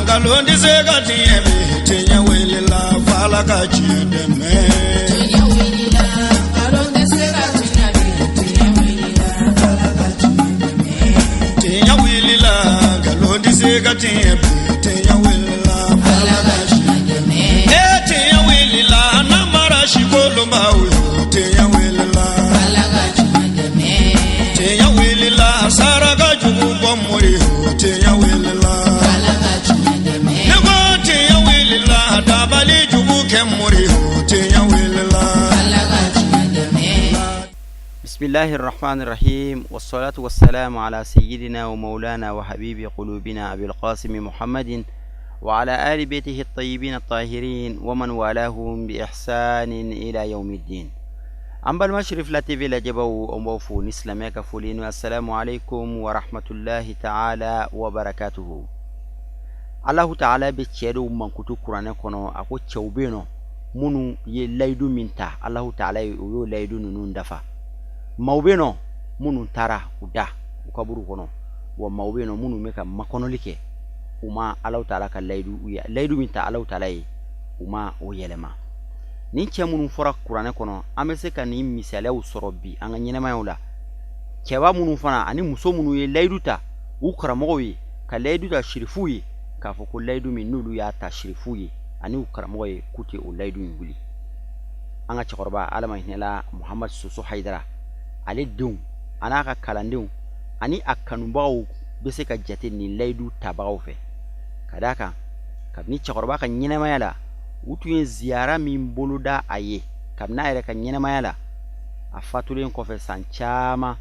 Galondi segati ebe tenya wele la fala ka chideme. Tenya wele la galondi segati ebe tenya wele la fala ka chideme. Tenya wele la galondi segati ebe tenya wele la fala ka chideme. Tenya wele la namara shikolo mawe tenya wele la fala ka chideme. Tenya wele la saraga jugu bomori tenya wele la بسم الله الرحمن الرحيم والصلاة والسلام على سيدنا ومولانا وحبيب قلوبنا أبي القاسم محمد وعلى آل بيته الطيبين الطاهرين ومن والاهم بإحسان إلى يوم الدين. أما المشرف لا تيفي لجبو أموفو نسلمك فولين والسلام عليكم ورحمة الله تعالى وبركاته. الله تعالى بتشيرو من كتو قرآن كنو أكو تشوبينو منو يلايدو منتا الله تعالى يو لايدو نون دفا maubeno munu tara uda ukaburu kono wa maubeno munu meka makono like uma Allah taala ka laydu minta Allah taala uma o yelema ni che munu fora qur'ane kono amese kan ni misale usorobi anga nyene mayula kewa munu fana ani muso munu ye layduta ukra moyi ka layduta shirifuyi ka foko laydu min nulu ya ta shirifuyi ani ukra moyi kuti o laydu nguli anga chkorba alama hinela Muhammad Susu Haidara ale dun anaka kalandun ani akanubaw bese ka jate ni laydu tabaw fe kadaka kabni chaqorba ka nyina mayala wutu yen ziyara min boluda aye kabna ere ka nyina mayala afatulen ko fe sanchama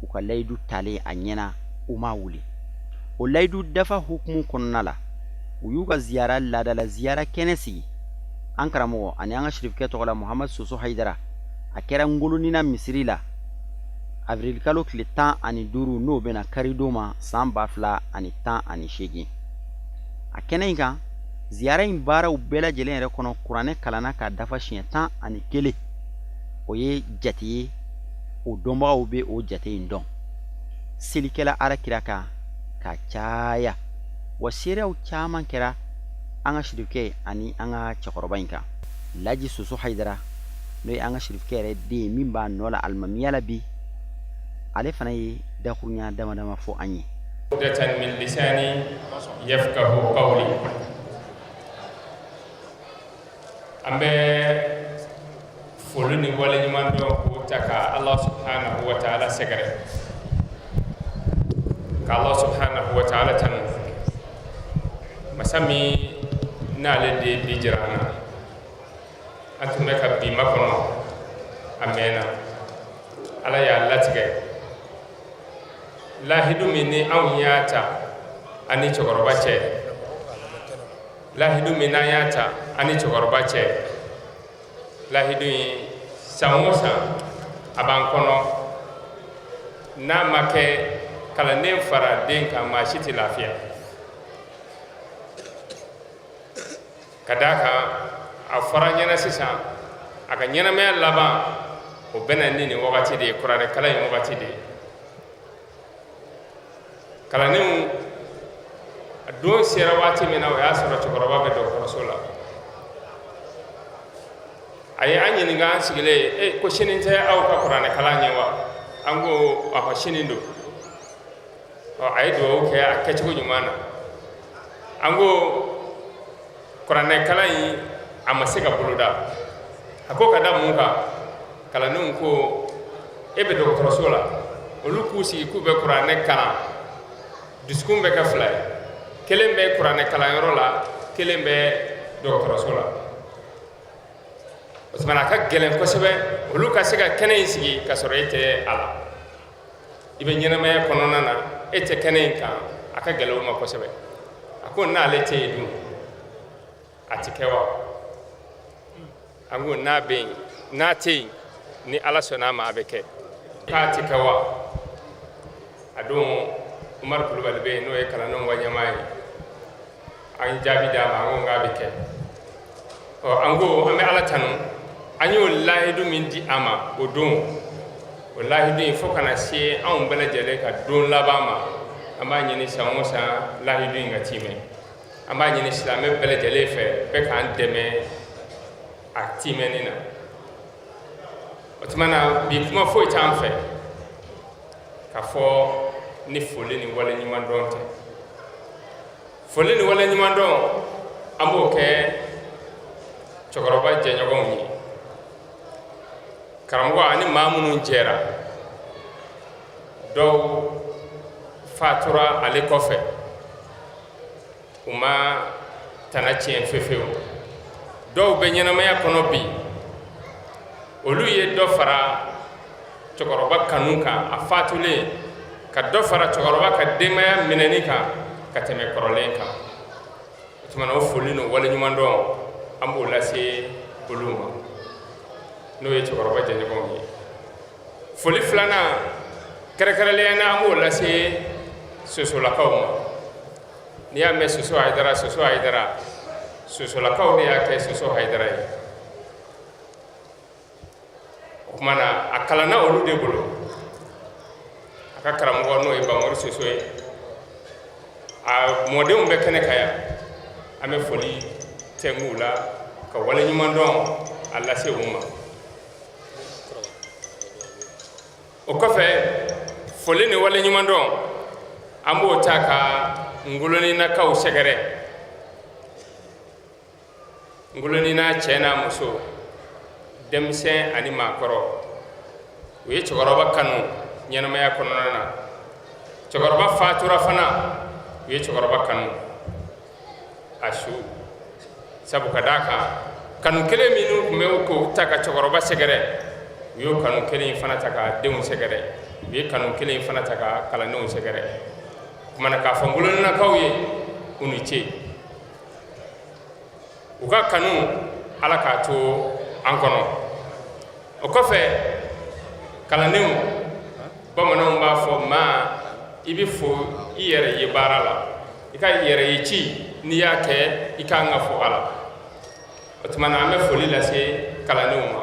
uka laydu tale anyena umawuli o laydu dafa hukmu konnala uyuga ziyara ladala ziyara kenesi ankaramo ani anga shrifke to la Muhammad Susu Haidara akera ngolunina misrila avril kalo kile 10 ani duru no bena karidoma samba fla ani 10 ani shegi akene inga ziyara imbara ubela jelen re kono qur'ane kalana ka dafa shin 10 ani kele oye jati o domba ube o jati indon silikela ara kiraka ka chaya wasira u chaman kera anga shirike ani anga chakorobainka laji Susu Haidara no anga shirike re de mimba nola almamiyala bi ale fana ye dakunya dama fo anye datan min lisani yafqahu qawli ambe foluni wala nyman do ko taka Allah subhanahu wa ta'ala segare ka Allah subhanahu wa ta'ala tan masami nale de bijrana antume ka bi makono amena ala ya latige lahidu minni awiyata ani chogorba che lahidu minayata ani chogorba che lahidu samosa abankono na make kala nem fara den ka mashiti lafiya kadaka afara nyana sisa aka nyana me laba o benani ni wakati de qur'an kala yi wakati de kala nim do sera wati mena wa asura chokoroba be do rasulullah ay anyi ni ga sigile ko shinin ta au ka qur'an kala nyewa ango a shinin do o ay do ke a kechi ko jumana ango qur'an kala yi amasiga buluda ako kada munka kala nun ko ebe do rasulullah oluku si ku be qur'an kala diskum be ka fly kelembe qur'an kala yoro la kelembe do rasulullah osmana ka gelen ko sebe oluka siga kenen sigi ka sorete ala ibe nyena me konona na ete kenen ka aka gelo ma ko sebe ako na lete du atikewa angu na be na te ni ala sona ma abeke ka atikewa adon Umar kulubali be no e kala non wanya mai an jabi da ma ngo ngabe ke o ango ame ala tanu anyo lahidu min di ama odon wallahi din fo kana se an bala jele ka don labama amma nyini samosa lahidu ngati me an b'a ɲini silamɛ bɛɛ lajɛlen fɛ bɛɛ k'an dɛmɛ a timɛni na o tuma na bi kuma foyi t'an fɛ k'a fɔ ni foli ni wale ɲuman dɔn tɛ foli ni wale ɲuman dɔn an b'o kɛ cɛkɔrɔba jɛɲɔgɔnw ye karamɔgɔ ani maa minnu jɛra dɔw fatura ale kɔfɛ u ma tana tiɲɛ fefewu dɔw bɛ ɲɛnamaya kɔnɔ bi olu ye dɔ fara cɛkɔrɔba kanu kan a fatulen ka dɔ fara cɛkɔrɔba ka denbaya minɛni kan ka tɛmɛ kɔrɔlen kan o tuma na o foli n'o waleɲuman dɔn an b'o lase olu ma n'o ye cɛkɔrɔba jɛɲɔgɔnw ye foli filanan kɛrɛnkɛrɛnnenya na an b'o lase sosolakaw ma n'i y'a mɛn soso hayidara sosolakaw de y'a kɛ soso hayidara ye o tuma na a kalanna olu de bolo a ka karamɔgɔ n'o ye Banwari Soso ye a mɔdenw bɛ kɛnɛ kan yan an bɛ foli tɛngu la ka waleɲuman dɔn a lase u ma o kɔfɛ foli ni waleɲuman dɔn an b'o ta ka ngoloninakaw sɛgɛrɛ ngolonina cɛ n'a muso denmisɛn ani maakɔrɔ u ye cɛkɔrɔba kanu ɲɛnamaya kɔnɔna na cɛkɔrɔba fatura fana u ye cɛkɔrɔba kanu a su sabu ka d'a kan kanu kelen minnu tun bɛ k'o ta ka cɛkɔrɔba sɛgɛrɛ u y'o kanu kelen fana ta ka denw sɛgɛrɛ u ye kanu kelen fana ta ka kalandenw sɛgɛrɛ o kumana k'a fɔ ngoloninakaw ye u ni ce u ka kanu Ala k'a to an kɔnɔ o kɔfɛ kalandenw bamananw b'a fɔ maa i bɛ fo i yɛrɛ ye baara la i ka yɛrɛ ye ci n'i y'a kɛ i k'an ka fɔ Ala o tuma na an bɛ foli lase kalandenw ma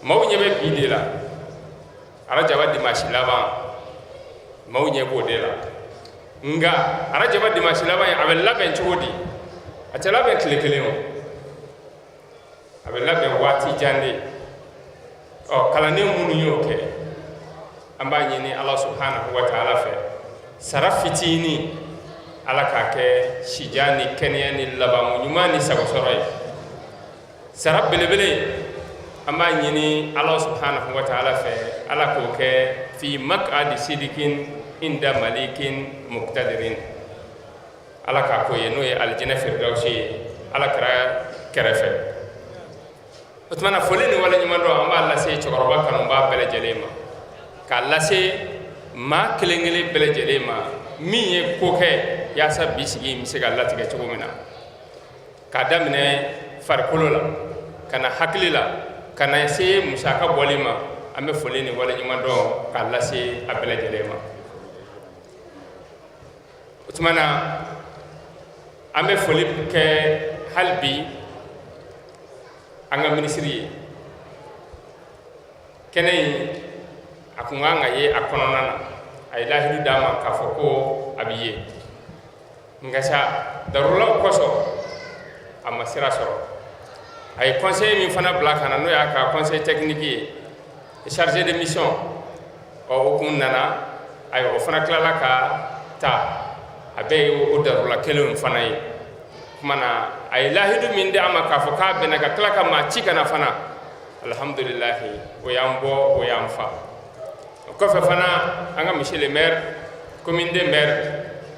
maaw ɲɛ bɛ bi de la arajaba dimanche laban maaw ɲɛ b'o de la nga arajaba dimanche laban a bɛ labɛn cogo di a tɛ labɛn tile kelen o a bɛ labɛn waati jan de kalanden minnu y'o kɛ an b'a ɲini Ala subhanahu wa ta'ala fɛ sara fitinin Ala k'a kɛ sijan ni kɛnɛya ni laban ɲuman ni sagosɔrɔ ye sara belebele an b'a ɲini Ala subhanahu wa ta'ala fɛ Ala k'o kɛ fi maq'adi sidikin inda malikin muqtadirin Ala k'a k'o ye n'o ye alijinɛ firidawusi ye Ala kɛrɛfɛ o tuma na foli ni waleɲuman dɔn an b'a lase cɛkɔrɔba kanubaa bɛɛ lajɛlen ma k'a lase maa kelen kelen bɛɛ lajɛlen ma min ye ko kɛ yaasa bi sigi in bɛ se ka latigɛ cogo min na k'a daminɛ farikolo la ka na hakili la ka na se musaka bɔli ma an bɛ foli ni waleɲuman dɔn k'a lase a bɛɛ lajɛlen ma o tuma na an bɛ foli kɛ hali bi an ka minisiri ye kɛnɛ in a kun kan ka ye a kɔnɔna na a ye lahidu d'a ma k'a fɔ ko a bɛ ye nka sa darulaw kosɔn a ma sira sɔrɔ a ye conseil min fana bila ka na n'o y'a ka conseil technique ye chargé de mission o kun nana ayiwa o fana tilala ka ta a bɛɛ ye o darula kelen fana ye kuma na a ye lahidu min di a ma k'a fɔ k'a bɛnna ka tila ka maa ci kana fana alhamdulilahi o y'an bɔ o y'an fa o kɔfɛ fana an ka monsieur le maire commune de maire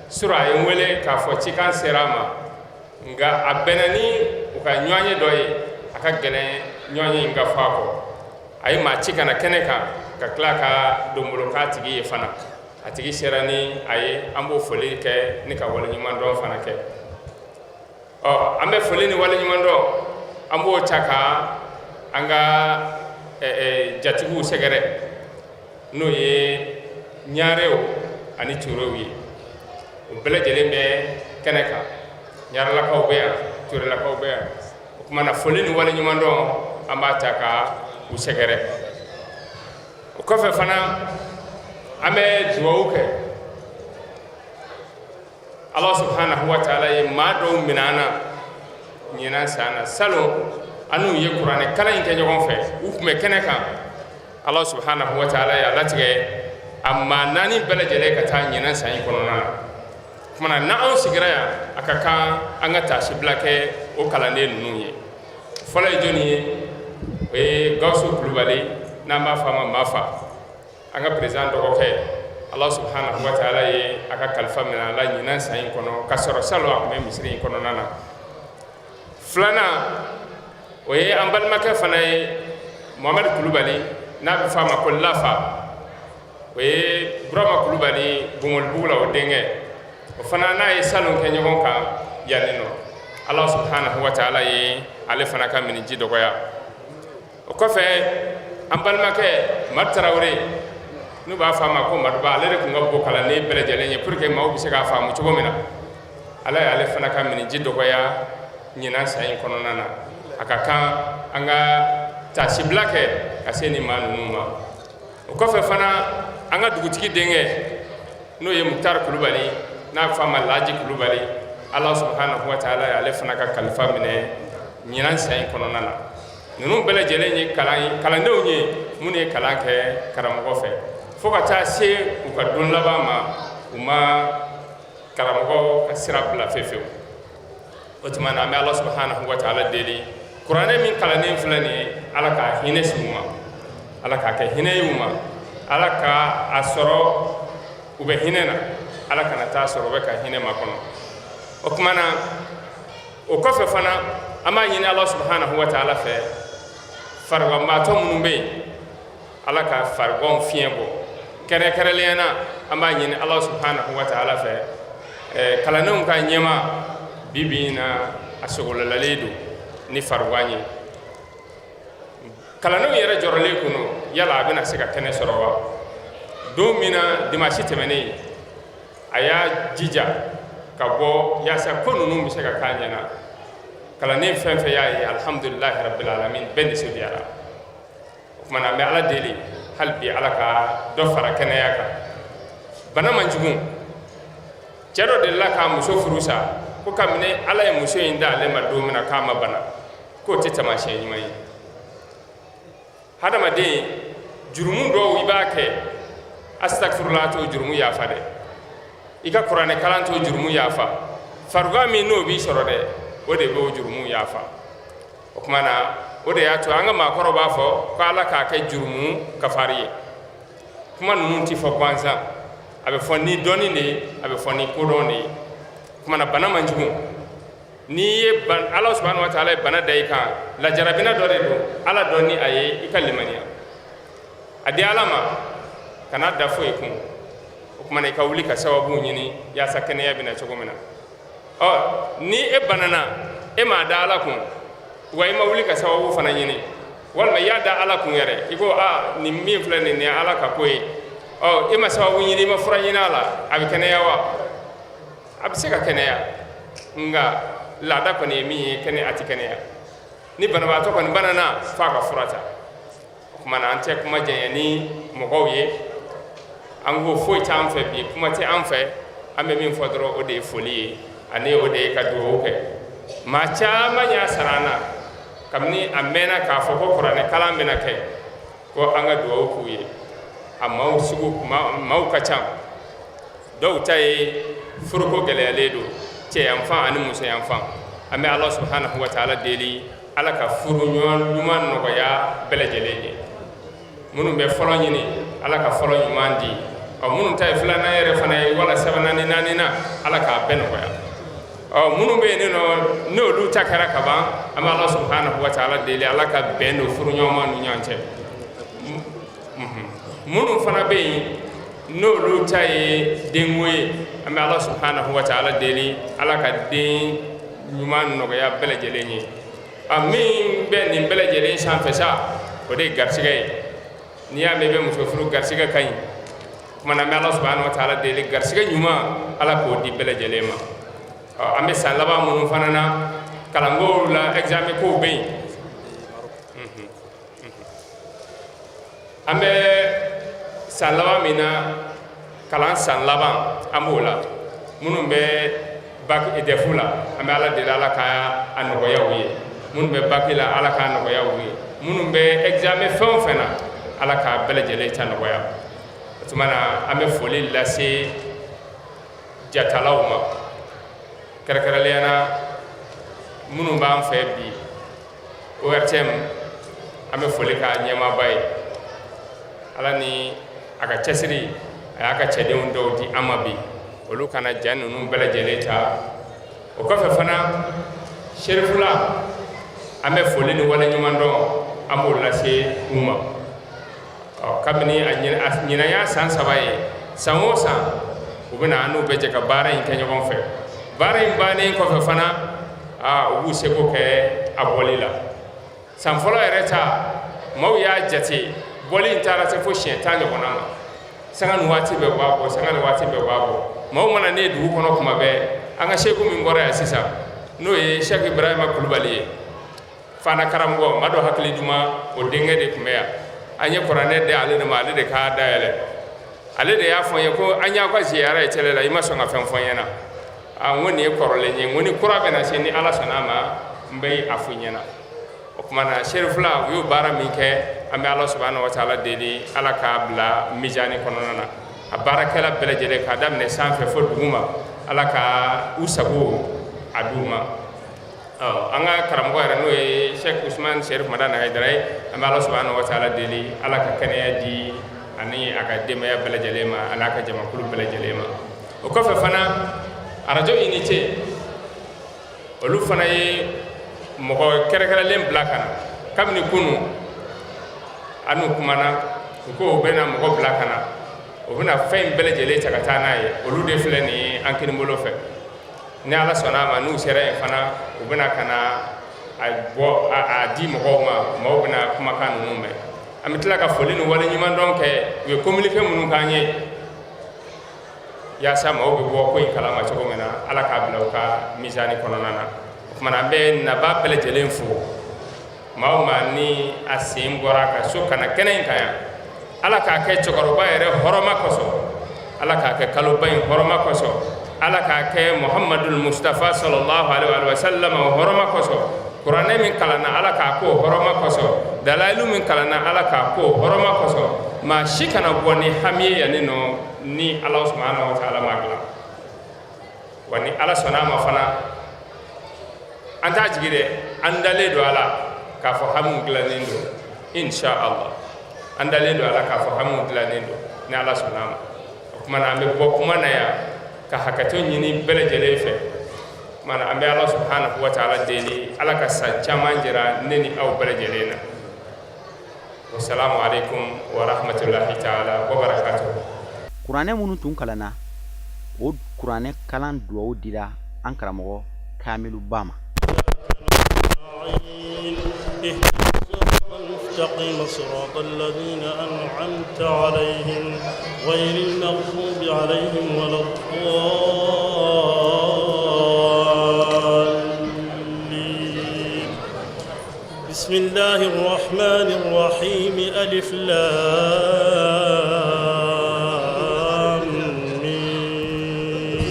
sura a ye n wele k'a fɔ cikan sera a ma nka a bɛnna ni u ka ɲɔgɔnye dɔ ye a ka gɛlɛn ɲɔgɔnye in ka fɔ a kɔ a ye maa ci kana kɛnɛ kan ka tila ka donbolo k'a tigi ye fana a tigi sera ni a ye an b'o foli kɛ ni ka waleɲuman dɔn fana kɛ an bɛ foli ni waleɲuman dɔn an b'o ta ka an ka jatigiw sɛgɛrɛ n'o ye ɲaarew ani turew ye o bɛɛ lajɛlen bɛ kɛnɛ kan ɲaarelakaw bɛ yan turelakaw bɛ yan o tuma na foli ni waleɲuman dɔn an b'a ta ka u sɛgɛrɛ o kɔfɛ fana an bɛ dugawu kɛ Allah subhanahu wa ta'ala ye maa dɔw minana ɲinan sana salon anu ye kuranɛ kalan in kɛ ɲɔgɔn fɛ u tun bɛ kɛnɛ kan Allah subhanahu wa ta'ala ye a latigɛ a maa naani bɛɛ lajɛlen ka taa ɲinan san in kɔnɔna na kumana n'anw sigira yan a ka kan an ka taasibila kɛ o kalanden ninnu ye fɔlɔ ye jɔnni ye o ye Gawusu Kulubali n'an b'a fɔ a ma Mafa an ka président dɔgɔkɛ Allah subhanahu wa ta'ala ye a ka kalifa minɛ a la ɲinan san in kɔnɔ ka sɔrɔ salon a tun bɛ misiri in kɔnɔna na filanan o ye an balimakɛ fana ye Muhamadu Kulubali n'a bɛ fɔ a ma ko Lafa o ye Burama Kulubali Bongolibugu la o denkɛ o fana n'a ye salon kɛ ɲɔgɔn kan yanni nɔ Allah subhanahu wa ta'ala ye ale fana ka miniji dɔgɔya o kɔfɛ an balimakɛ Madu Tarawele n'u b'a fɔ a ma ko Maduba ale de tun ka bon kalanden bɛɛ lajɛlen ye pour que maaw bɛ se k'a faamu cogo min na ala ye ale fana ka miniji dɔgɔya ɲinan san in kɔnɔna na a ka kan an ka taasibila kɛ ka se nin maa ninnu ma o kɔfɛ fana an ka dugutigi denkɛ n'o ye Mukutari Kulubali n'a bɛ fɔ a ma Laji Kulubali Allah subhanahu wa ta'ala ye ale fana ka kalifa minɛ ɲinan san in kɔnɔna na ninnu bɛɛ lajɛlen ye kalandenw ye minnu ye kalan kɛ karamɔgɔ fɛ fo ka taa se u ka don laban ma u ma karamɔgɔ ka sira bila fewu o tuma na an bɛ Allah subhanahu wa ta'ala deli kuranɛ min kalannen filɛ nin ye ala k'a hinɛ sigi u ma ala k'a kɛ hinɛ ye u ma ala ka a sɔrɔ u bɛ hinɛ na ala kana taa sɔrɔ u bɛ ka hinɛ makɔnɔ o tuma na o kɔfɛ fana an b'a ɲini Allah subhanahu wa ta'ala fɛ fariganbaatɔ minnu bɛ yen ala ka fariganw fiɲɛ bɔ kɛrɛnkɛrɛnnenya na an b'a ɲini Allah subhanahu wa ta'ala fɛ kalandenw ka ɲɛma bi bi in na a sogololalen don ni farigan ye kalandenw yɛrɛ jɔrɔlen kɔnɔ yala a bɛna se ka kɛnɛ sɔrɔ wa don min na dimanche tɛmɛnen a y'a jija ka bɔ yaasa ko ninnu bɛ se ka k'a ɲɛna kalanden fɛn fɛn y'a ye alhamdulilahi rabbil alamin bɛɛ nisɔndiyara o tuma na an bɛ ala deli hali bi ala ka dɔ fara kɛnɛya kan bana man jugu cɛ dɔ delila k'a muso furu sa ko kabini ala ye muso in da ale ma don min na k'a ma bana k'o tɛ taamasiyɛn ɲuman ye hadamaden jurumu dɔw i b'a kɛ astagfirullah t'o jurumu yafa dɛ i ka kuranɛ kalan t'o jurumu yafa farigan min n'o b'i sɔrɔ dɛ o de b'o jurumu yafa o tuma na o de y'a to an ka maakɔrɔ b'a fɔ ko ala k'a kɛ jurumu kafari ye kuma ninnu ti fɔ gansan a bɛ fɔ ni dɔnni de ye a bɛ fɔ ni kodɔn de ye o tuma na bana man jugu n'i ye ala subhanahu wa ta'ala ye bana da i kan lajarabina dɔ de don ala dɔn ni a ye i ka limaniya a di ala ma kana da foyi kun o tuma na i ka wuli ka sababu ɲini yaasa kɛnɛya bɛna cogo min na ni e banana e m'a da ala kun wa i ma wuli ka sababu fana ɲini walima i y'a da ala kun yɛrɛ i ko nin min filɛ nin ye ala ka ko ye e ma sababu ɲini i ma fura ɲini a la a bɛ kɛnɛya wa a bɛ se ka kɛnɛya nka laada kɔni ye min ye kɛnɛ a tɛ kɛnɛya ni banabaatɔ kɔni banana f'a ka fura ta o tuma na an tɛ kuma janya ni mɔgɔw ye an ko foyi t'an fɛ bi kuma tɛ an fɛ an bɛ min fɔ dɔrɔn o de ye foli ye ani o de ye ka dugawu kɛ maa caman y'a sara an na kabini a mɛnna k'a fɔ ko kuranɛ kalan bɛna kɛ ko an ka dugawu k'u ye a maaw ka ca dɔw ta ye furuko gɛlɛyalen don cɛ yanfan ani muso yanfan an bɛ ala subhanahu wa ta'ala deli ala ka furu ɲuman nɔgɔya bɛɛ lajɛlen ye minnu bɛ fɔlɔ ɲini ala ka fɔlɔ ɲuman di minnu ta ye filanan yɛrɛ fana ye wala sabanan ni naaninan ala k'a bɛɛ nɔgɔya minnu bɛ yen nɔ n'olu ta kɛra ka ban an bɛ ala subhanahu wa ta'ala deli ala ka bɛn don furu ɲɔgɔnma ni ɲɔgɔn cɛ minnu fana bɛ yen n'olu ta ye denko ye an bɛ ala subhanahu wa ta'ala deli ala ka den ɲuman nɔgɔya bɛɛ lajɛlen ye min bɛ nin bɛɛ lajɛlen sanfɛ sa o de ye garisɛgɛ ye n'i y'a mɛn i bɛ muso furu garisɛgɛ ka ɲi kuma na an bɛ ala subhanahu wa ta'ala deli garisɛgɛ ɲuman ala k'o di bɛɛ lajɛlen ma an bɛ san laban minnu fana na kalankow la examen kow bɛ yen an bɛ san laban min na kalan san laban an b'o la munun be bak e defula ambe ala de ala ka anogo yawi munun be bakila ala ka anogo yawi munun be examen fena ala ka bele jele ta anogo ya tumana ambe foli lase jatalawma karakaraliana munun ba am fe bi ORTM ambe foli ka nyama bay ala ni aka chesiri aka chedon do di amabi olu kana jannu num bela jeleta o ko fe fana sherifula ambe foli ni wala nyumando amul la se umma o kabini anyina ya san sabaye samosa ubina anu beje ka bara in kenyo gon fe bara in bane ko fe fana ubu se ko ke abolila san fola ereta maw ya jate boli intara se fo shen tanya bonama sangan wati be babo sangan wati be babo maw mana ne du kono kuma be anga sheku min ngora ya sisa no ye Sheikh Ibrahima Kulubali fana karamgo mado hakli duma o denge de kumeya anya Qur'ane de ale de male de ka daele ale de ya fonye ko anya kwa ziyara etele la ima songa fen fonyena woni e korole nyi woni kurabe na seni ala sanama mbey afunyena o kuma na sherifla wi bara mi ke ambe Allah subhanahu wa ta'ala deli ala ka bla mijani kononana abarakala bele jele ka damne sanfe fo duma ala ka usabu aduma anga karamgo era no e Sheikh Usman Sherif Madana Haidara ambe Allah subhanahu wa ta'ala deli ala ka kene di ani aka demaya bele jele ma ala ka jama kulu bele jele ma o ko fa fana arajo unité olu fana ye mogo kerekere lem blakana kamni kunu anu kumana ko bena mogo blakana o bena fem bele jele takata naye olu de fle ni ankini mbolo fe ni ala sona ma nu sere fana o bena kana a di mogo ma mo bena kuma kanu nume amitla ka foli ni wala nyima donke we communiquer munu kanye ya sama o be bo ko kalama to mena ala ka bila ka mizani kononana mana be na ba bele jelen fu mauma ni asim gora ka so kana kenen kaya ala ka ke chokoro ba ere horoma koso ala ka ke kalo bayin horoma koso ala ka ke Muhammadul Mustafa sallallahu alaihi wa sallam horoma koso Qur'ane min kalana ala ka ko horoma koso dalailu min kalana ala ka ko horoma koso ma shikana boni hamiye yani no ni Allah subhanahu wa ta'ala magla wani ala sonama fana anta jigire andale do ala ka fo hamu glanendo insha Allah andale do ala ka fo hamu glanendo ni ala sunama kuma na ambe bokku mana ya ka hakato nyini bele jele fe mana ambe Allah subhanahu wa ta'ala deli ala ka sa chamanjira neni aw bele jele na wassalamu alaikum wa rahmatullahi ta'ala wa barakatuh Qur'ane munu tun kalana o Qur'ane kalan duwa dira an karamo Kamilu Bama المستقيم صراط الذين أنعمت عليهم غير المغضوب عليهم ولا الضالين بسم الله الرحمن الرحيم ألف لام ميم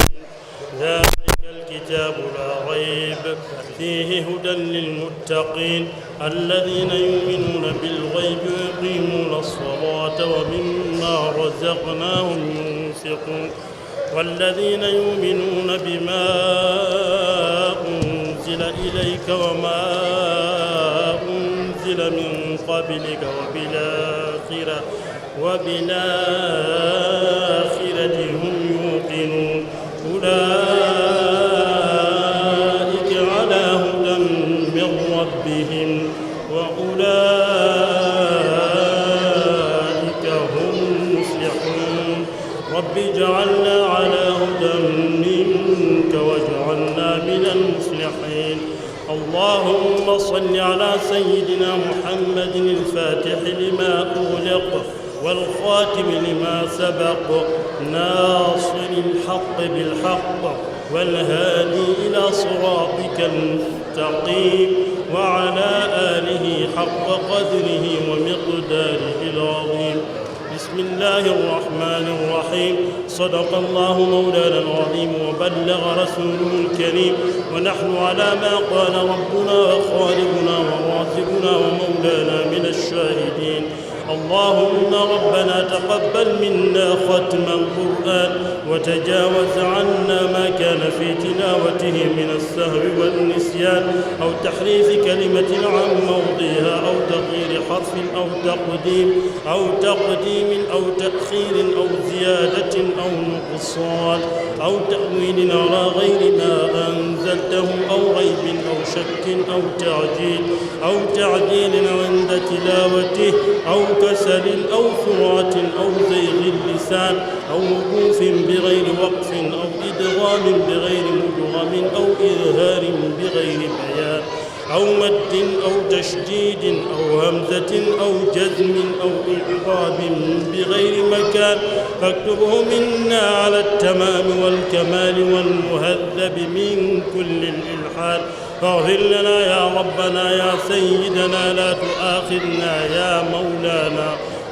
ذلك الكتاب لا ريب فيه هدى للمتقين الذين يؤمنون بالغيب ويقيمون الصلاة ومما رزقناهم ينفقون والذين يؤمنون بما أنزل إليك وما أنزل من قبلك وبالآخرة هم يوقنون أولئك على هدى من ربهم وأولئك هم المفلحون رب اجعلنا على هدى منك واجعلنا من المفلحين اللهم صل على سيدنا محمد الفاتح لما أغلق والخاتم لما سبق ناصر الحق بالحق والهادي إلى صراطك المستقيم وعلى آله حق قدره ومقداره العظيم بسم بسم الله الرحمن الرحيم. صدق الله مولانا العظيم وبلغ رسوله الكريم، ونحن على ما قال ربنا وخالقنا ورازقنا ومولانا من الشاهدين. اللهم ربنا تقبل منا ختم القرآن، وتجاوز عنا ما كان في تلاوته من السهو والنسيان أو تحريف كلمة عن موضعها أو تغيير حرف أو تقديم أو تأخير أو زيادة أو نقصان أو تأويل على غير ما أنزلته أو ريب أو شك أو تعجيل عند تلاوته أو كسل أو سرعة أو زيغ اللسان أو وقوف بغير وقف أو إدغام بغير مدغم أو إظهار بغير بيان أو مد أو تشديد أو همزة أو جزم أو إعراب بغير مكان، فاكتبه منا على التمام والكمال والمهذب من كل الإلحاد. فاغفر لنا يا ربنا يا سيدنا، لا تؤاخذنا يا مولانا،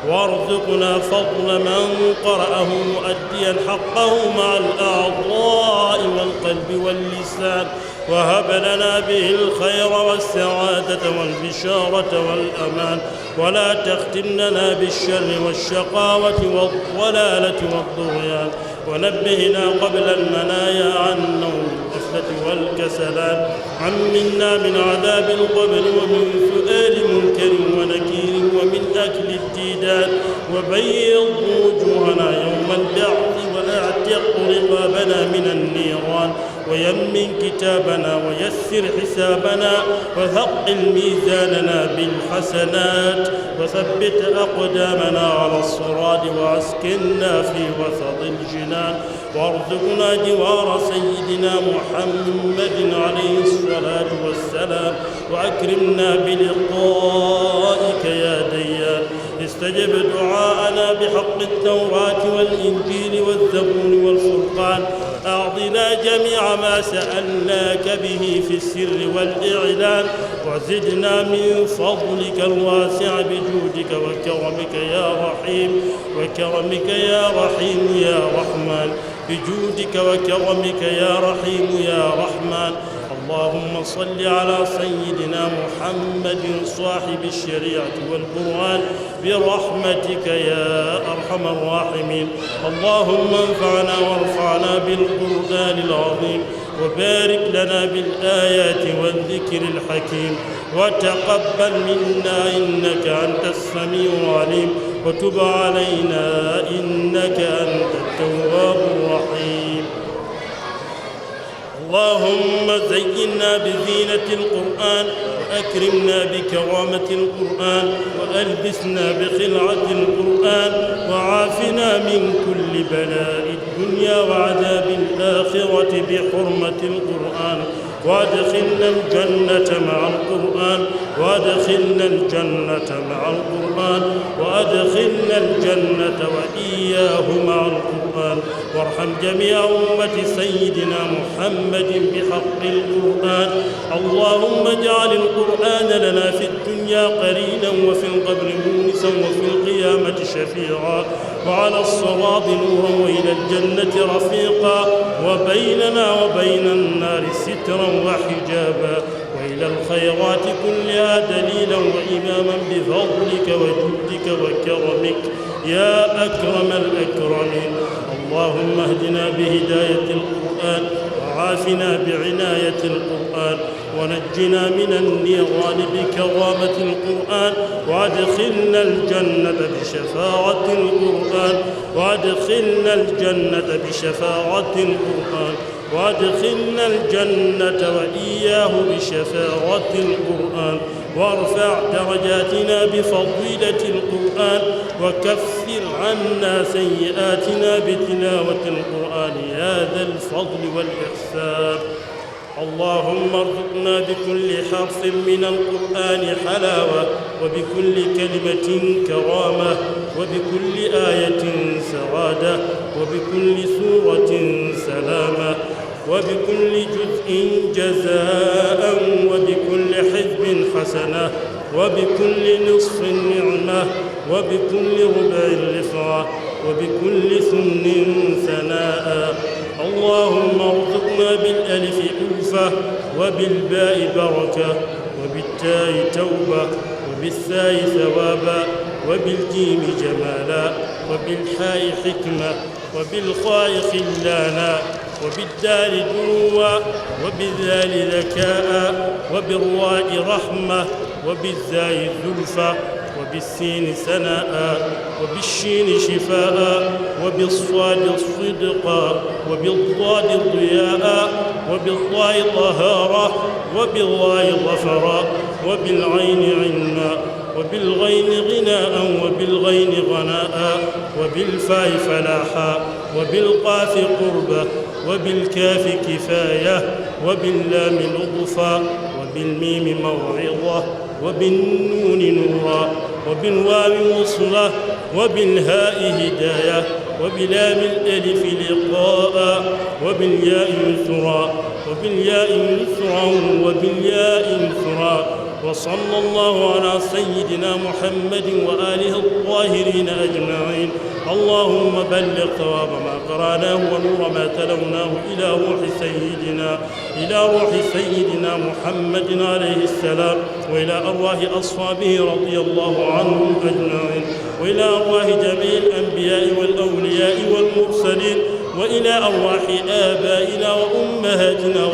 وارزقنا فضل من قرأه مؤديا حقه مع الأعضاء والقلب واللسان، وهب لنا به الخير والسعادة والبشارة والأمان، ولا تختمنا بالشر والشقاوة والضلالة والطغيان، ونبهنا قبل المنايا عن نوم الغفلة والكسلان، عمنا من عذاب القبر ومن سؤال منكر ونكير ومن أكل الديدان، وبيض وجوهنا يوم البعث وأعتق رقابنا من النيران، ويمن كتابنا ويسر حسابنا، وثقل ميزاننا بالحسنات، وثبت أقدامنا على الصراط، واسكننا في وسط الجنان، وارزقنا جوار سيدنا محمد عليه الصلاة والسلام، وأكرمنا بلقائك يا ديان. استجب دعاءنا بحق التوراة والإنجيل والزبور والفرقان، أعطنا جميع ما سألناك به في السر والإعلان، وزدنا من فضلك الواسع بجودك وكرمك يا رحيم، وكرمك يا رحيم يا رحمن، بجودك وكرمك يا رحيم يا رحمن. اللهم صل على سيدنا محمد صاحب الشريعة والقرآن برحمتك يا أرحم الراحمين. اللهم انفعنا وارفعنا بالقرآن العظيم، وبارك لنا بالآيات والذكر الحكيم، وتقبل منا إنك أنت السميع العليم، وتب علينا إنك أنت التواب الرحيم. اللهم زينا بزينة القرآن، وأكرمنا بكرامة القرآن، وألبسنا بخلعة القرآن، وعافنا من كل بلاء الدنيا وعذاب الآخرة بحرمة القرآن، وادخلنا الجنة مع القرآن، وادخلنا الجنة مع القرآن، وادخلنا الجنة وإياه مع القرآن، وارحم جميع أمة سيدنا محمد بحق القرآن. اللهم اجعل القرآن لنا في الدنيا قرينا، وفي القبر مونسا، وفي القيامة شفيعا، وعلى الصراط نورا، وإلى الجنة رفيقا، وبيننا وبين النار سترا وحجابا، وإلى الخيرات كلها دليلا وإماما بفضلك وجودك وكرمك يا أكرم الأكرمين. اللهم اهدنا بهداية القرآن، وعافنا بعناية القرآن، ونجنا من النيران بكرامة القرآن، وادخلنا الجنة بشفاعة القرآن، وادخلنا الجنة بشفاعة القرآن، وادخلنا الجنة وإياه بشفاعة القرآن، وارفع درجاتنا بفضيلة القرآن، وكفر عنا سيئاتنا بتلاوة القرآن يا ذا الفضل والإحسان. اللهم ارزقنا بكل حرف من القرآن حلاوة، وبكل كلمة كرامة، وبكل آية سعادة، وبكل سورة سلامة، وبكل جزء جزاء، وبكل حزب حسنة، وبكل نصف نعمة، وبكل ربع رفعة، ذكرا وبكل سن ثناء. اللهم ارزقنا بالألف ألفة وبالباء بركة وبالتاء توبة وبالثاء ثوابا وبالجيم جمالا وبالحاء حكمة وبالخاء خلانا وبالدال دنوا وبالذال ذكاء وبالراء رحمة وبالزاي زلفى وبالسين ثناء وبالشين شفاء وبالصاد صدقا وبالضاد ضياء وبالضاء طهارة وبالضاء ظفرا وبالعين علما وبالغين غناء وبالغين غناء وبالفاء فلاحا وبالقاف قربة وبالكاف كفاية وباللام لطفا وبالميم موعظة وبالنون نورا وبالواو وصلة وبالهاء هداية وبلام الألف لقاء وبالياء يسرا وبالياء يسرا وبالياء يسرا. وصلى الله على سيدنا محمد وآله الطاهرين أجمعين. اللهم بلغ ثواب ما قرأناه ونور ما تلوناه إلى روح سيدنا محمد عليه السلام وإلى أرواح أصحابه رضي الله عنهم أجمعين وإلى أرواح جميع الأنبياء والأولياء والمرسلين وإلى أرواح آبائنا وأمهاتنا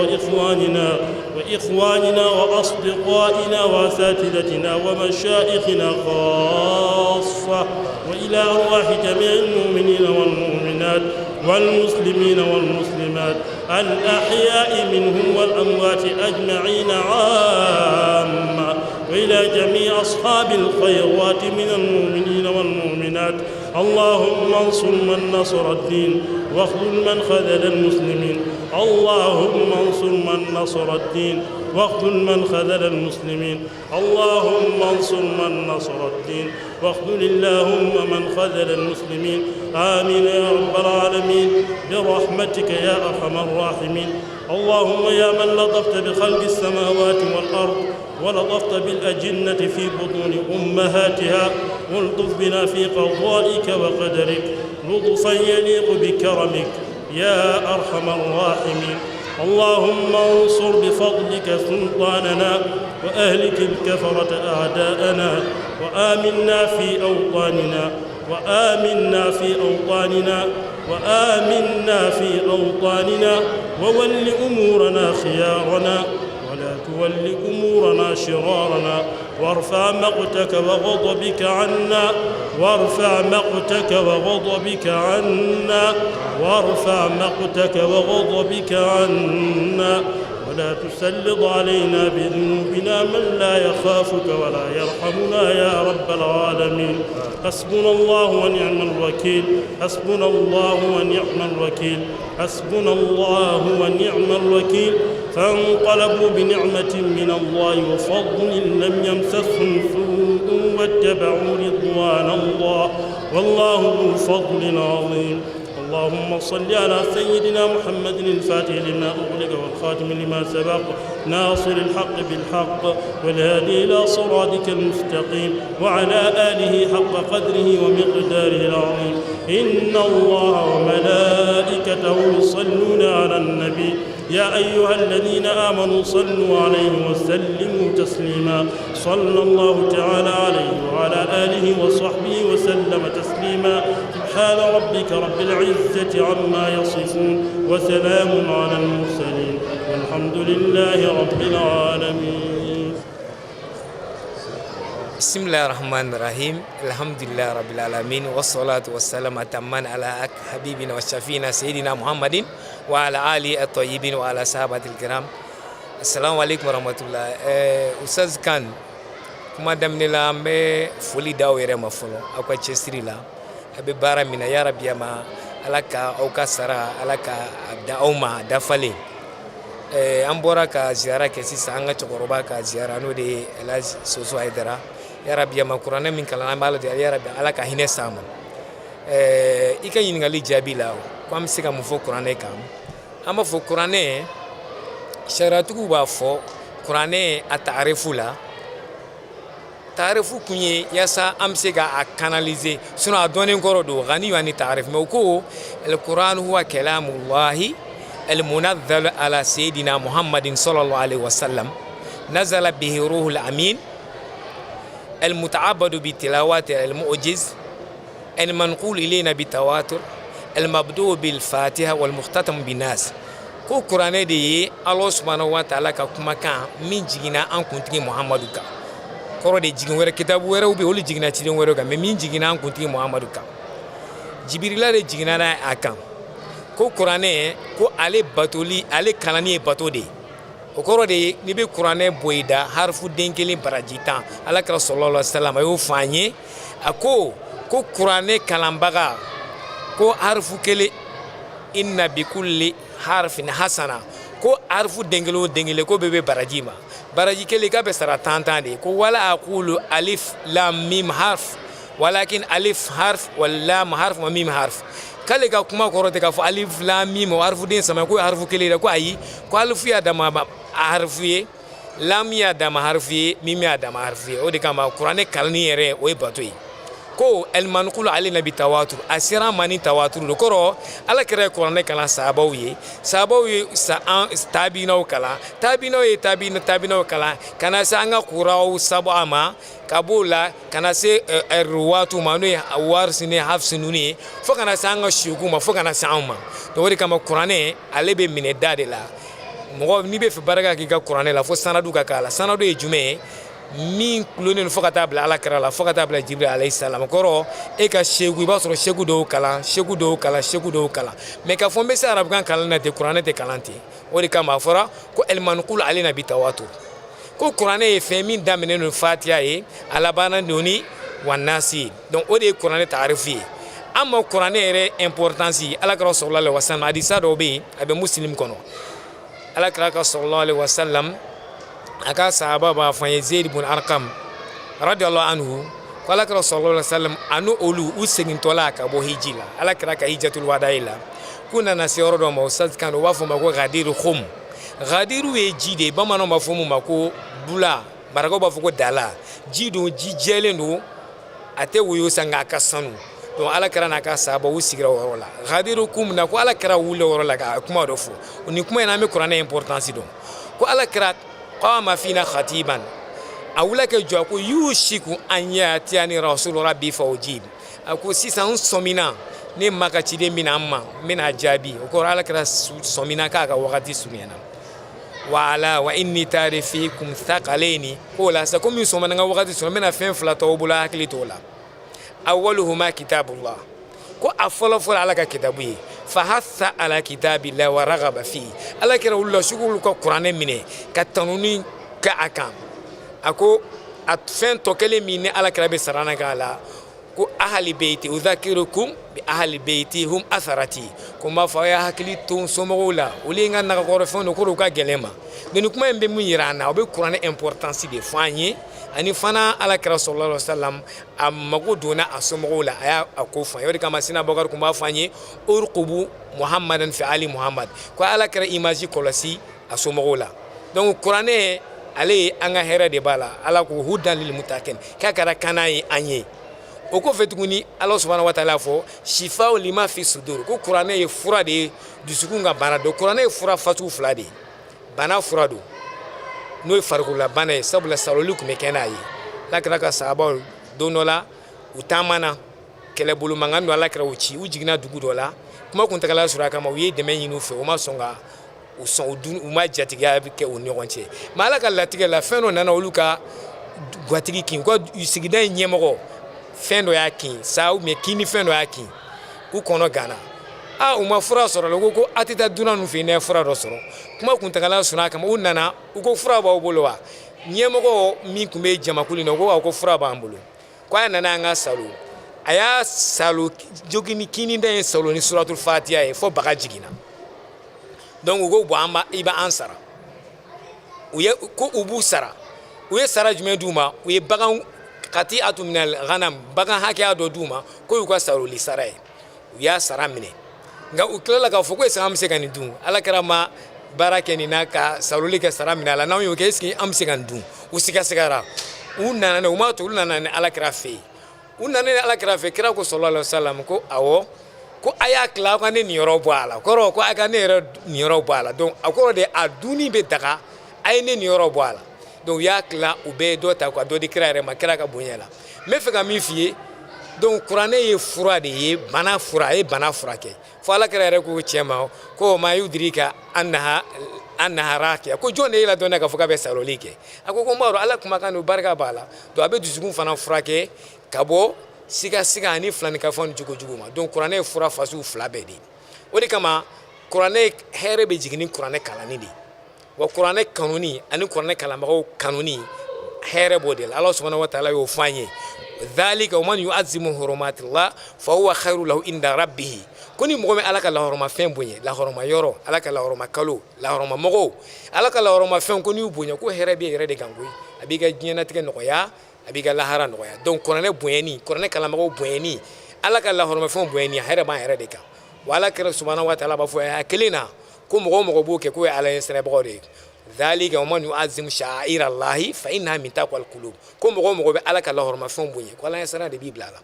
وإخواننا وأصدقائنا وأساتذتنا ومشائخنا خاصة وإلى أرواح جميع المؤمنين والمؤمنات والمسلمين والمسلمات الأحياء منهم والأموات أجمعين عامة وإلى جميع أصحاب الخيرات من المؤمنين والمؤمنات. اللهم انصر من نصر الدين واخذل من خذل المسلمين. اللهم انصر من نصر الدين واخذل من خذل المسلمين. اللهم انصر من نصر الدين واخذل اللهم من خذل المسلمين. آمين يا رب العالمين برحمتك يا أرحم الراحمين. اللهم يا من لطفت بخلق السماوات والأرض ولطفت بالأجنة في بطون أمهاتها والطف بنا في قضائك وقدرك لطفا يليق بكرمك يا أرحم الراحمين. اللهم انصر بفضلك سلطاننا وأهلك الكفرة أعداءنا وآمنا في أوطاننا وول أمورنا خيارنا ولا تول أمورنا شرارنا وارفع مقتك وغضبك عنا ولا تسلط علينا بذنوبنا من لا يخافك ولا يرحمنا يا رب العالمين. حسبنا الله ونعم الوكيل. فانقلبوا بنعمة من الله وفضل لم يمسسهم سوء واتبعوا رضوان الله والله ذو فضل عظيم. اللهم صل على سيدنا محمد الفاتح لما أغلق والخاتم لما سبق ناصر الحق بالحق والهادي إلى صراطك المستقيم وعلى آله حق قدره ومقداره العظيم. إن الله وملائكته يصلون على النبي يا أيها الذين آمنوا صلوا عليه وسلموا تسليما. صلى الله تعالى عليه وعلى آله وصحبه وسلم تسليما. سبحان ربك رب العزة عما يصفون وسلام على المرسلين والحمد لله رب العالمين. بسم الله الرحمن الرحيم. الحمد لله رب العالمين والصلاة والسلام أتمان على حبيبنا وشفينا سيدنا محمد وعلى آله الطيبين وعلى صحابة الكرام. السلام عليكم ورحمة الله. أستاذ كان كما دمنا لام فولي داوير ما فلو أو كتشستري لا أبي بارا منا يا رب يا ما علىك أو كسرة علىك أبدا أو ما دفلي أمبورا كزيارة كسيس أنغا تقربا كزيارة نودي لاز سوسو هيدرا يا رب يا ما قرآن من كلام بالله يا رب علىك هنا سامن إيكا ينغالي جابيلا كم سيكا مفو قرآن كام أما فو قرآن شراتو بافو قرآن أتعرفوا لا taarifu kun ye yasa an bɛ se ka canaliser sinon a dɔnnen kɔrɔ don ganiyu ani taarif mais u ko alquran huwa kalamullahi المنزل على سيدنا محمد صلى الله عليه وسلم نزل به روح الأمين المتعبد بتلاوات المعجز المنقول إلينا بالتواتر المبدوء بالفاتحة والمختتم بالناس كو قرآن دي الله سبحانه وتعالى كما كان من جينا أن كنتي محمد كا كورو دي جينا ورا كتاب ورا وبي هولي جينا تشيلون ورا كا من جينا أن كنتي محمد كا جبريل دي جينا نا أكام ko kuranɛ ko ale batoli ale kalani ye bato de o kɔrɔ de ni bɛ kuranɛ boyida harfu den kelen baraji 10 ala kira sallallahu alaihi wasallam a y'o fɔ an ye a ko kuranɛ kalanbaga ko harfu kelen inna bi kulli harfin hasana ko harfu den kelen o den kelen ko bɛɛ bɛ baraji ma baraji kelen k'a bɛ sara 10 de ko wala aqulu alif lam mim harf walakin alif harf wal lam harf wa mim harf kale ka kuma kɔrɔtɛ k'a fɔ alif lam mim o harfu den sama ko harfu kelen de ko ayi ko alifu ya dama harfu ye lam ya dama harfu ye mim ya dama harfu ye o de kama kuranɛ kalani yɛrɛ o ye bato ye ko almanqulu alayna bi tawatur asira mani tawatur do kɔrɔ ala kɛra kuranɛ kalan sahabaw ye sa an tabinaw kalan tabinaw ye tabinaw kalan kana se an ka quraw sab'a ma kabola kana se ruwatu ma no warsi ne hafsi nuni fo kana se an ka shugu ma fo kana se an ma to o de kama kuranɛ ale bɛ minɛ da de la mɔgɔ ni bɛ fɛ baraka k'i ka kuranɛ la fo sanadu ka k'a la sanadu ye jumɛn ye min kulonen fo ka taa bila ala kira la fo ka taa bila jibril alayhi salam kɔrɔ e ka segu i b'a sɔrɔ segu dɔw kalan mais ka fɔ n bɛ se arabukan kalan na ten kuranɛ tɛ kalan ten o de kama a fɔra ko almanqulu alayna bi tawatur ko kuranɛ ye fɛn min daminɛ ni fatiha ye a labanna ni wa nasi donc o de ye kuranɛ taarifu ye an ma kuranɛ yɛrɛ importance ala kira sallallahu alaihi wasallam hadisa dɔw bɛ yen a bɛ muslim kɔnɔ ala kira ka sallallahu alaihi wasallam aka sahaba ba fanye Zaid ibn Arqam radiyallahu anhu ko ala kira sallallahu alaihi wasallam anu olu usegin tola ka bo hijila ala kira ka hijatul wadaila kuna na seyoro do mo ustaz kan wa fo mako gadiru khum gadiru e jide bamano ma fo mu mako bula barago ba fo ko dala jido jijele no ate wuyo sanga ka sanu don ala kira na ka sahaba usigira worola gadiru kum na ko ala kira wule worola ka kuma do fo ni kuma ina me qur'ana importance don ko ala kira قام فينا خطيبا أولاك جاكو يوشيكو أن يأتيني رسول ربي فوجيب أكو سيسان سومينا نما كتير من أما من أجابي وكور على كذا سومينا كاكا وقتي سومينا وعلى وإني تعرفيكم ثقليني قولا سكم يسومنا وقتي سومينا فين فلا توبلا أكلي تولا أولهما كتاب الله كو أفضل على كتابه فحث على كتاب الله ورغب فيه الله كره الله شغل القرآن منه كتنوني كأكام أكو أتفن توكل منه الله كره بسرنا كلا كو أهل بيتي أذكركم بأهل بيتي هم أثرتي كما فيا هكلي تون سمولا ولينا نقرأ نقرأ كجلما دنيكما يبي ميرانا وبالقرآن importance de فاني ani fana ala kira sallallahu alaihi wasallam amago dona asomgola aya akofa yori kama sina bakar kuma fanye urqubu muhammadan fi ali muhammad ko ala kira image kolasi asomgola donc qur'ane ale anga hera de bala ala ko hudan lil mutakin ka kara kanai anye o ko fetuguni allah subhanahu wa ta'ala fo shifa lima fi sudur ko qur'ane ye fura de dusukunga bana do qur'ane ye fura fatu flade bana fura do no farikula bana ye sabula saloli kun bɛ kɛ n'a ye ala kira ka sahaba don dɔ la u taamana kɛlɛbolo mankan don ala kira u ci u jiginna dugu dɔ la kuma kuntagala sɔrɔ a kama u ye dɛmɛ ɲini u fɛ u ma sɔn ka u ma jatigiya kɛ u ni ɲɔgɔn cɛ mais ala ka latigɛ la fɛn dɔ nana olu ka gatigi kin u ka sigida in ɲɛmɔgɔ fɛn dɔ y'a kin sa mais kini fɛn dɔ y'a kin u kɔnɔ gana u ma fura sɔrɔ la ko a tɛ taa dunan ninnu fɛ yen n'a ye fura dɔ sɔrɔ kuma kuntagala sɔrɔ a kama u nana u ko fura b'aw bolo wa ɲɛmɔgɔ min tun bɛ jamakulu in na u ko fura b'an bolo ko a nana an ka salo a y'a salo jogini kini da ye salo ni suratul fatiha ye fo baga jiginna donc u ko bɔn i b'an sara ko u b'u sara u ye sara jumɛn d'u ma u ye bagan kati atuminal ghanam bagan hakɛya dɔ d'u ma ko y'u ka saloli sara ye u y'a sara minɛ nga u tilala k'a fɔ ko est-ce que an bɛ se ka nin dun ala kɛra ma baara kɛ nin na ka saloli kɛ sara minɛ a la n'anw y'o kɛ est-ce que an bɛ se ka nin dun u sigasɛgɛra u nana ne u ma to olu nana ni alakira fɛ yen u nana ni alakira fɛ kira ko sallallahu alaihi wasallam ko awɔ ko a y'a tila ka ne nin yɔrɔ bɔ a la kɔrɔ ko a ka ne yɛrɛ nin yɔrɔ bɔ a la donc a kɔrɔ de a dunni bɛ daga a ye ne nin yɔrɔ bɔ a la donc u y'a tila u bɛɛ ye dɔ ta ka dɔ di kira yɛrɛ ma kira ka bonya la n bɛ fɛ ka min f'i ye donc kuranɛ ye fura de ye bana fura a ye bana furakɛ fo alakira yɛrɛ ko cɛ ma ko ma yudrika annaha raqiya ko jɔn de ye la dɔn k'a fɔ k'a bɛ saloli kɛ a ko n b'a dɔn ala kumakan don barika b'a la donc a bɛ dusukun fana furakɛ ka bɔ siga ani filanikafɛnw ni jogo ma donc kuranɛ ye fura fasugu fila bɛɛ de o de kama kuranɛ hɛrɛ bɛ jigin ni kuranɛ kalanni de wa kuranɛ kanuni ani kuranɛ kalanbagaw kanuni hɛrɛ b'o de la ala subhanahu wa ta'ala y'o fɔ an ye dhalika wa man yu'azzimu hurumatillah fa huwa khairu lahu inda rabbih ko ni mɔgɔ min ala ka lahɔrɔmafɛn bonya lahɔrɔmayɔrɔ ala ka lahɔrɔmakalo lahɔrɔmamɔgɔw ala ka lahɔrɔmafɛn ko n'i y'u bonya ko hɛrɛ bɛ yɛrɛ de kan koyi a b'i ka diɲɛnatigɛ nɔgɔya a b'i ka lahara nɔgɔya donc kuranɛ bonyani kuranɛ kalanbagaw bonyani ala ka lahɔrɔmafɛnw bonyani a hɛrɛ b'an yɛrɛ de kan wa ala kɛra subhanahu wa ta'ala b'a fɔ a kelen na ko mɔgɔ o mɔgɔ b'o kɛ k'o ye ala ɲɛsirabagaw de ye dhalika wa man yu'azzim sha'aira allahi fa innaha min taqwal qulub ko mɔgɔ o mɔgɔ bɛ ala ka lahɔrɔmafɛnw bonya ko ala ɲɛsira de b'i bila la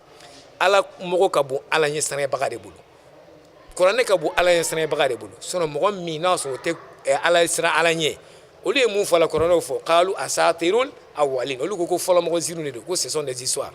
ala mɔgɔ ka bon ala ɲɛsirabaga de bolo kuranɛ ka bon ala ɲɛsirabaga de bolo sinon mɔgɔ min n'a sɔrɔ o tɛ ala sira ala ɲɛ olu ye mun fɔ la kuranɛw fɔ qalu asatirul awwalin olu ko fɔlɔ mɔgɔ ziru de don ko ce sont des histoires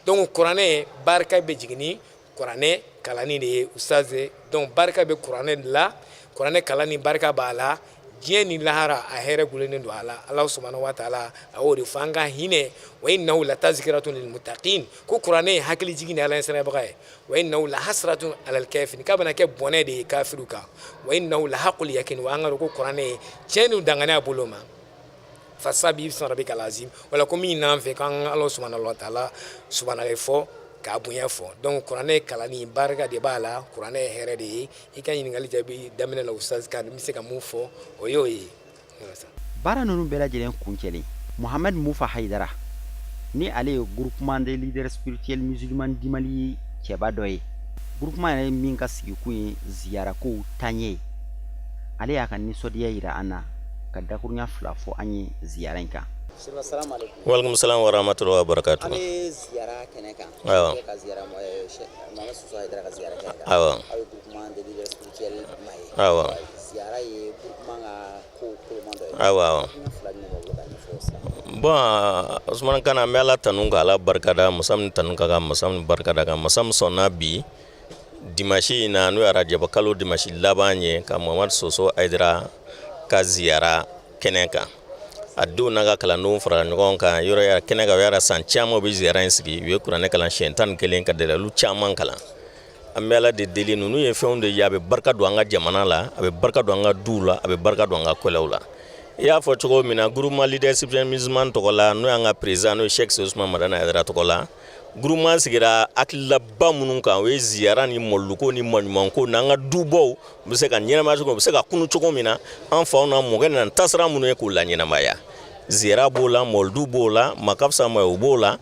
donc kuranɛ barika bɛ jigin ni kuranɛ kalanni de ye ustaze donc barika bɛ kuranɛ de la kuranɛ kalanni barika b'a la diɲɛ ni lahara a hɛrɛ gulennen don a la ala subhanahu wa ta'ala a y'o de fɔ an ka hinɛ wa innahu latazkiratun lil muttaqin ko kuranɛ ye hakili jigin ni ala ɲɛsirabaga ye wa innahu lahasratun alal kafirin k'a bɛna kɛ bɔnɛ de ye kafiru kan wa innahu lahaqqul yakin wa an ka dɔn ko kuranɛ ye tiɲɛ ni danganiya bolo ma fasabi bismi rabbikal azim wala ko min n'an fɛ k'an ala subhanahu wa ta'ala subhanahu fɔ k'a bonya fɔ donc kuranɛ kalanni barika de b'a la kuranɛ ye hɛrɛ de ye i ka ɲininkali jaabi daminɛ la ustaz kan n bɛ se ka mun fɔ o y'o ye baara ninnu bɛɛ lajɛlen kuncɛlen Mohamed Mufa Haidara ni ale ye groupement des leaders spirituels musulmans du Mali cɛba dɔ ye groupement yɛrɛ min ka sigikun ye ziyarakow taaɲɛ ale y'a ka nisɔndiya yira an na ka dakuruɲa fila fɔ an ye ziyara in kan. Walaikum salam wa rahmatullahi wa barakatuh. An bɛ ziyara kɛnɛ kan. Awɔ. Ka ziyara Mohamed Mufa Haidara ka ziyara kɛnɛ kan. Awɔ. Aw ye groupement des leaders spirituels ma ye. Awɔ. Ziyara ye groupement ka ko koloma dɔ ye. Awɔ. Bon Usman kana an bɛ Ala tanu ka Ala barikada masa min tanu ka kan masa min barikada kan masa min sɔnna bi dimanche in na n'o ye Rajaba kalo dimanche laban ye ka Mohamed Soso Haidara ka ziyara kɛnɛ kan a denw n'a ka kalandenw farala ɲɔgɔn kan yɔrɔ yɛrɛ kɛnɛ kan o yɛrɛ san caman bɛ ziyara in sigi u ye kuranɛ kalan siɲɛ 11 ka dalilu caman kalan an bɛ Ala de deli ninnu ye fɛnw de ye a bɛ barika don an ka jamana la a bɛ barika don an ka duw la a bɛ barika don an ka kɔlɛw la i y'a fɔ cogo min na groupement leadership musulman tɔgɔ la n'o y'an ka président n'o ye Sheikh Usman Madana Haidara tɔgɔ la groupement sigira hakililaba minnu kan o ye ziyara ni mɔluko ni maɲumanko n'an ka dubɔw u bɛ se ka ɲɛnamaya cogo u bɛ se ka kunu cogo min na an faw na mɔkɛ nana tasira minnu ye k'u la ɲɛnamaya ziyara b'o la mɔludu b'o la makafisa mayo b'o la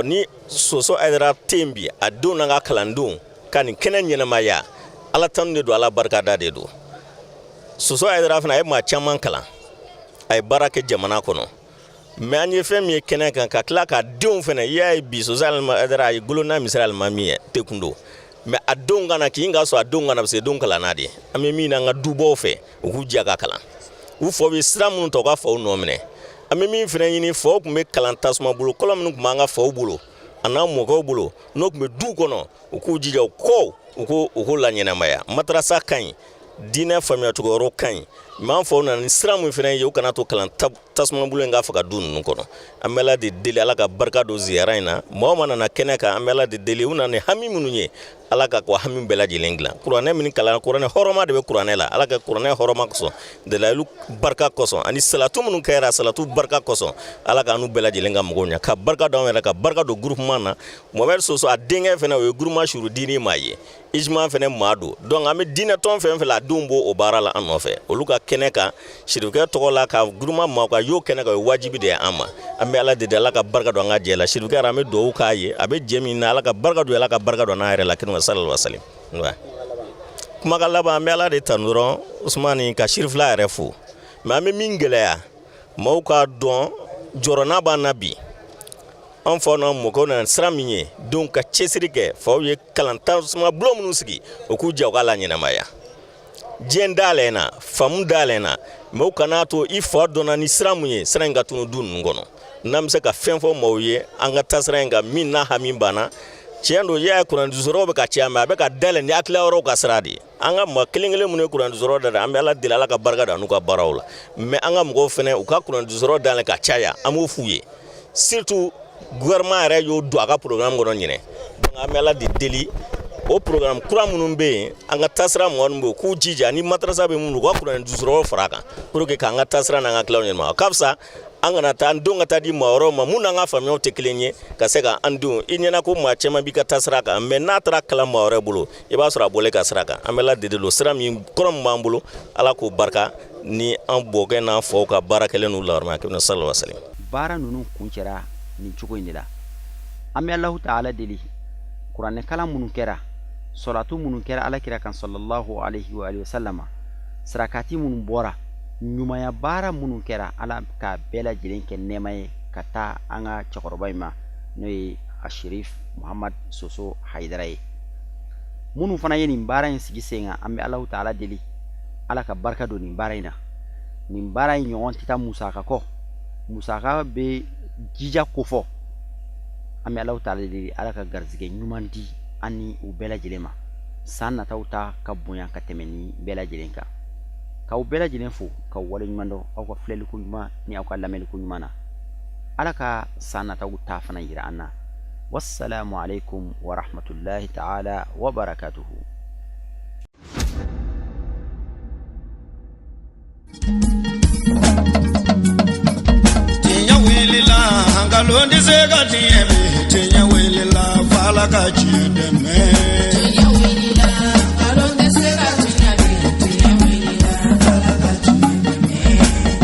ni Soso Haidara tɛ yen bi a denw n'an ka kalandenw ka nin kɛnɛ ɲɛnamaya Ala tanu de don Ala barikada de don Soso Haidara fana a ye maa caman kalan a ye baara kɛ jamana kɔnɔ mais an ye fɛn min ye kɛnɛ kan ka tila ka denw fana i y'a ye bi Soso Haidara a ye golona misiri alimami ye tɛ kun don mais a denw kana k'i ka sɔrɔ a denw kana parce que denw kalanna de an bɛ min na an ka dubɔw fɛ u k'u jɛ ka kalan u fɔ bɛ sira minnu ta u ka faw nɔ minɛ an bɛ min fana ɲini faw tun bɛ kalan tasuma bolo kɔlɔn minnu tun b'an ka faw bolo a n'a mɔkɛw bolo n'o tun bɛ du kɔnɔ u k'u jija u k'u la ɲɛnamaya matarasa ka ɲi diinɛ faamuyacogo yɔrɔ ka ɲi mais an faw nana ni sira min fana ye u kana to kalan tasuma bolo in k'a faga du ninnu kɔnɔ an bɛ Ala de deli Ala ka barika don ziyara in na mɔgɔ ma nana kɛnɛ kan an bɛ Ala de deli u nana ni hami minnu ye Ala ka ko hami bɛɛ lajɛlen dilan kuranɛ min kalan kuranɛ hɔrɔma de bɛ kuranɛ la Ala ka kuranɛ hɔrɔma kosɔn dalilu barika kosɔn ani salatu minnu kɛra salatu barika kosɔn Ala ka n'u bɛɛ lajɛlen ka mɔgɔw ɲɛ ka barika don an yɛrɛ ka barika don groupement na Mohamed Soso a denkɛ fana o ye groupement surudini maa ye ijma fana maa don donc an bɛ diinɛ tɔn fɛn fɛn la a denw b'o o baara la an nɔfɛ olu ka kɛnɛ kan sirikɛ tɔgɔ la ka groupement maa ka y'o kɛnɛ kan o ye wajibi de ye an ma an bɛ Ala de deli Ala ka barika don an ka jɛ la sirikɛ an bɛ dugawu k'a ye a bɛ jɛ min na Ala ka barika don Ala ka barika don an yɛrɛ la kɛnɛ sallallahu alaihi wasallam kumakan laban an bɛ Ala de tanu dɔrɔn Usmani ka sirifila yɛrɛ fo mais an bɛ min gɛlɛya maaw k'a dɔn jɔrɔna b'an na bi an fa na mɔgɔw na sira min ye donc ka cɛsiri kɛ faw ye kalantan suma bulon minnu sigi o k'u jɛ u ka la ɲɛnamaya diɲɛ dalen na faamu dalen na mais u kana to i fa dɔnna ni sira min ye sira in ka tunu du ninnu kɔnɔ n'an bɛ se ka fɛn fɔ maaw ye an ka taa sira in kan min n'a hami banna tiɲɛ don y'a ye kuranɛdusɔrɔw bɛ ka caya mais a bɛ ka dayɛlɛ ni hakili yɔrɔw ka sira de ye an ka maa kelen-kelen minnu ye kuranɛdusɔrɔ da an bɛ ala deli ala ka barika da n'u ka baaraw la mais an ka mɔgɔw fana u ka kuranɛdusɔrɔ dayɛlɛ ka caya an b'o f'u ye surtout gouvernement yɛrɛ y'o don a ka programme kɔnɔ ɲinɛ donc an bɛ ala de deli o programme kura minnu bɛ yen an ka taasira mɔgɔ minnu bɛ yen k'u jija ni matarasa bɛ minnu u ka kuranɛdusɔrɔ fara a kan pour que k'an ka taasira n'an ka kilaw ɲɛnama o ka fisa an kana taa an denw ka taa di maa wɛrɛw ma mun n'an ka faamuyaw tɛ kelen ye ka se ka an denw i ɲɛna ko maa caman b'i ka taasira kan mais n'a taara kalan maa wɛrɛ bolo i b'a sɔrɔ a bɔlen ka sira kan an bɛ ala deli o sira min kɔrɔ min b'an bolo ala k'o barika ni an bɔkɛ n'an faw ka baara kɛlen n'u lawarima kɛmɛ sallallahu alaihi wasallam baara ninnu kun cɛra nin cogo in de la an bɛ alahu ta'ala deli kuranɛ kalan minnu kɛra salatu minnu kɛra alakira kan sallallahu alaihi wa sallam sarakati minnu bɔra ɲumanya baara minnu kɛra ala ka bɛɛ lajɛlen kɛ nɛɛma ye ka taa an ka cɛkɔrɔba in ma n'o ye a sherif muhammad soso haidara ye minnu fana ye nin baara in sigi sen kan an bɛ alahu ta'ala deli ala ka barika don nin baara in na nin baara in ɲɔgɔn tɛ taa musaka kɔ musaka bɛ jija kofɔ an bɛ alahu ta'ala deli ala ka garizigɛ ɲuman di an ni u bɛɛ lajɛlen ma san nataw ta ka bonya ka tɛmɛ ni bɛɛ lajɛlen kan k'aw bɛɛ lajɛlen fo k'aw wale ɲuman dɔn aw ka filɛliko ɲuman ni aw ka lamɛnliko ɲuman na ala ka san nataw ta fana yira an na wassalamu alaikum wa rahmatullahi ta'ala wa barakatuhu. Tinya wilila hangalondi sega tinyebe tinya wilila fala ka chideme tinya wilila hangalondi sega tinyebe tinya wilila fala ka chideme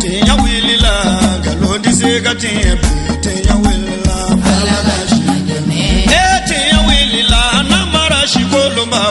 tinya wilila hangalondi sega tinyebe tinya wilila fala ka chideme tinya wilila namara shikolomba